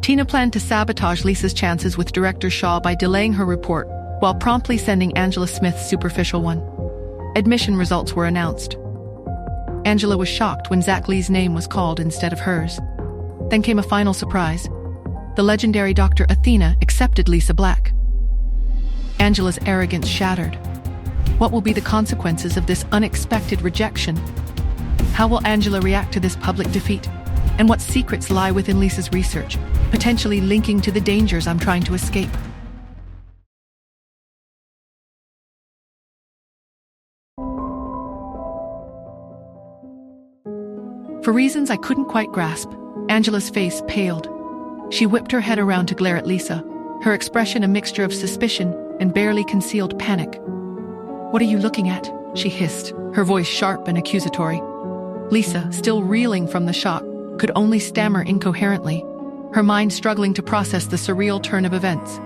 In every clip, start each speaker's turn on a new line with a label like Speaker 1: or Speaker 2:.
Speaker 1: Tina planned to sabotage Lisa's chances with Director Shaw by delaying her report, while promptly sending Angela Smith's superficial one. Admission results were announced. Angela was shocked when Zach Lee's name was called instead of hers. Then came a final surprise. The legendary Dr. Athena accepted Lisa Black. Angela's arrogance shattered. What will be the consequences of this unexpected rejection? How will Angela react to this public defeat? And what secrets lie within Lisa's research, potentially linking to the dangers I'm trying to escape? For reasons I couldn't quite grasp, Angela's face paled. She whipped her head around to glare at Lisa, her expression a mixture of suspicion and barely concealed panic. "What are you looking at?" she hissed, her voice sharp and accusatory. Lisa, still reeling from the shock, could only stammer incoherently, her mind struggling to process the surreal turn of events.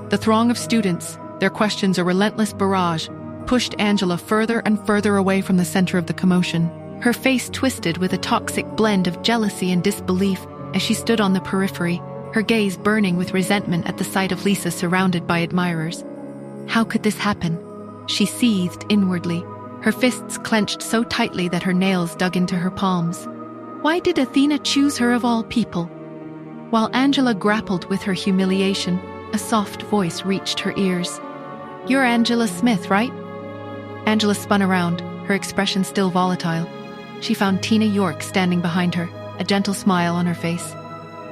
Speaker 1: The throng of students, their questions a relentless barrage, pushed Angela further and further away from the center of the commotion, her face twisted with a toxic blend of jealousy and disbelief as she stood on the periphery, her gaze burning with resentment at the sight of Lisa surrounded by admirers. How could this happen? She seethed inwardly, her fists clenched so tightly that her nails dug into her palms. Why did Athena choose her of all people? While Angela grappled with her humiliation, a soft voice reached her ears. "You're Angela Smith, right?" Angela spun around, her expression still volatile. She found Tina York standing behind her, a gentle smile on her face.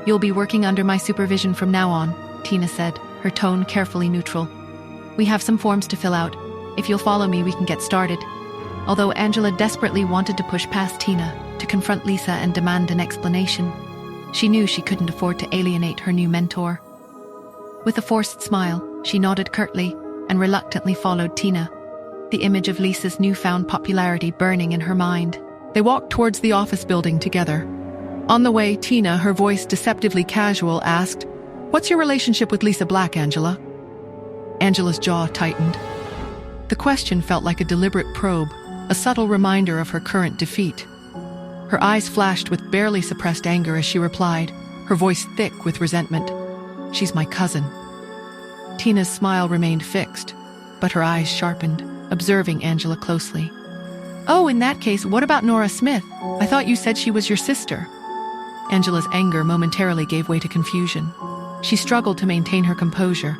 Speaker 1: "You'll be working under my supervision from now on," Tina said, her tone carefully neutral. "We have some forms to fill out. If you'll follow me, we can get started." Although Angela desperately wanted to push past Tina, to confront Lisa and demand an explanation, she knew she couldn't afford to alienate her new mentor. With a forced smile, she nodded curtly and reluctantly followed Tina, the image of Lisa's newfound popularity burning in her mind. They walked towards the office building together. On the way, Tina, her voice deceptively casual, asked, "What's your relationship with Lisa Black, Angela?" Angela's jaw tightened. The question felt like a deliberate probe, a subtle reminder of her current defeat. Her eyes flashed with barely suppressed anger as she replied, her voice thick with resentment. "She's my cousin." Tina's smile remained fixed, but her eyes sharpened, observing Angela closely. "Oh, in that case, what about Nora Smith? I thought you said she was your sister." Angela's anger momentarily gave way to confusion. She struggled to maintain her composure.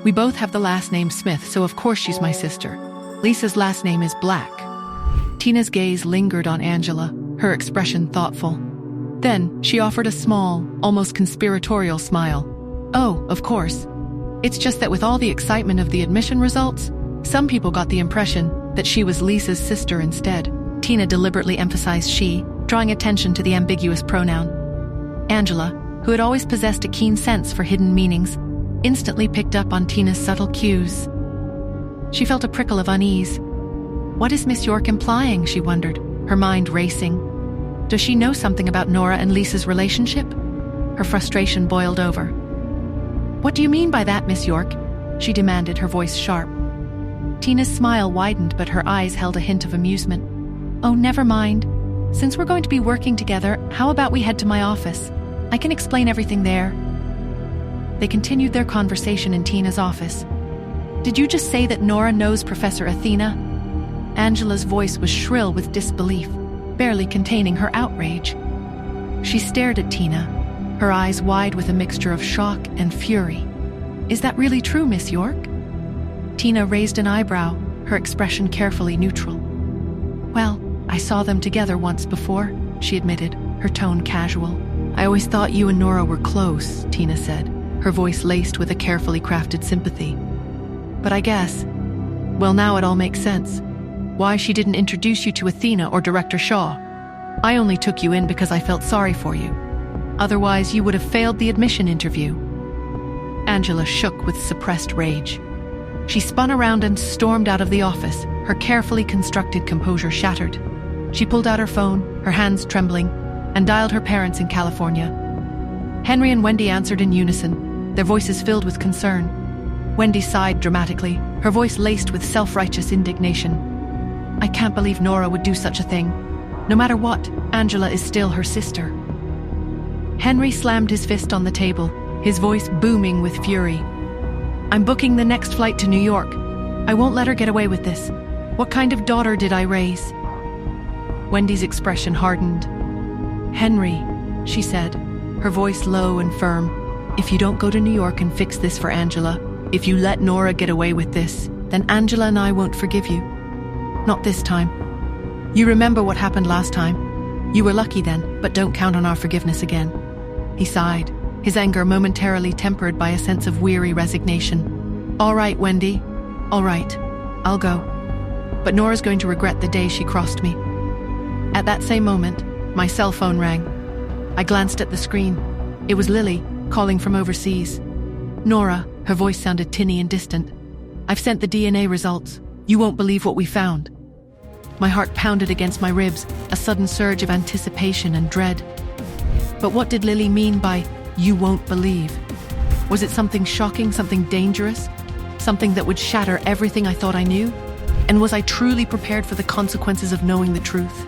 Speaker 1: "We both have the last name Smith, so of course she's my sister. Lisa's last name is Black." Tina's gaze lingered on Angela, her expression thoughtful. Then she offered a small, almost conspiratorial smile. "Oh, of course. It's just that with all the excitement of the admission results, some people got the impression that she was Lisa's sister instead." Tina deliberately emphasized she, drawing attention to the ambiguous pronoun. Angela, who had always possessed a keen sense for hidden meanings, instantly picked up on Tina's subtle cues. She felt a prickle of unease. What is Miss York implying, she wondered, her mind racing. Does she know something about Nora and Lisa's relationship? Her frustration boiled over. "What do you mean by that, Miss York?" she demanded, her voice sharp. Tina's smile widened, but her eyes held a hint of amusement. "Oh, never mind. Since we're going to be working together, how about we head to my office? I can explain everything there." They continued their conversation in Tina's office. "Did you just say that Nora knows Professor Athena?" Angela's voice was shrill with disbelief, barely containing her outrage. She stared at Tina, her eyes wide with a mixture of shock and fury. "Is that really true, Miss York?" Tina raised an eyebrow, her expression carefully neutral. "Well, I saw them together once before," she admitted, her tone casual. "I always thought you and Nora were close," Tina said, her voice laced with a carefully crafted sympathy. "But I guess, well, now it all makes sense. Why she didn't introduce you to Athena or Director Shaw. I only took you in because I felt sorry for you. Otherwise, you would have failed the admission interview." Angela shook with suppressed rage. She spun around and stormed out of the office, her carefully constructed composure shattered. She pulled out her phone, her hands trembling, and dialed her parents in California. Henry and Wendy answered in unison, their voices filled with concern. Wendy sighed dramatically, her voice laced with self-righteous indignation. "I can't believe Nora would do such a thing. No matter what, Angela is still her sister." Henry slammed his fist on the table, his voice booming with fury. I'm booking the next flight to New York. I won't let her get away with this. What kind of daughter did I raise? Wendy's expression hardened. Henry, she said, her voice low and firm, if you don't go to New York and fix this for Angela, if you let Nora get away with this, then Angela and I won't forgive you. Not this time. You remember what happened last time. You were lucky then, but don't count on our forgiveness again. He sighed, his anger momentarily tempered by a sense of weary resignation. All right, Wendy. All right. I'll go. But Nora's going to regret the day she crossed me. At that same moment, my cell phone rang. I glanced at the screen. It was Lily, calling from overseas. Nora, her voice sounded tinny and distant. I've sent the DNA results. You won't believe what we found. My heart pounded against my ribs, a sudden surge of anticipation and dread. But what did Lily mean by, you won't believe? Was it something shocking, something dangerous? Something that would shatter everything I thought I knew? And was I truly prepared for the consequences of knowing the truth?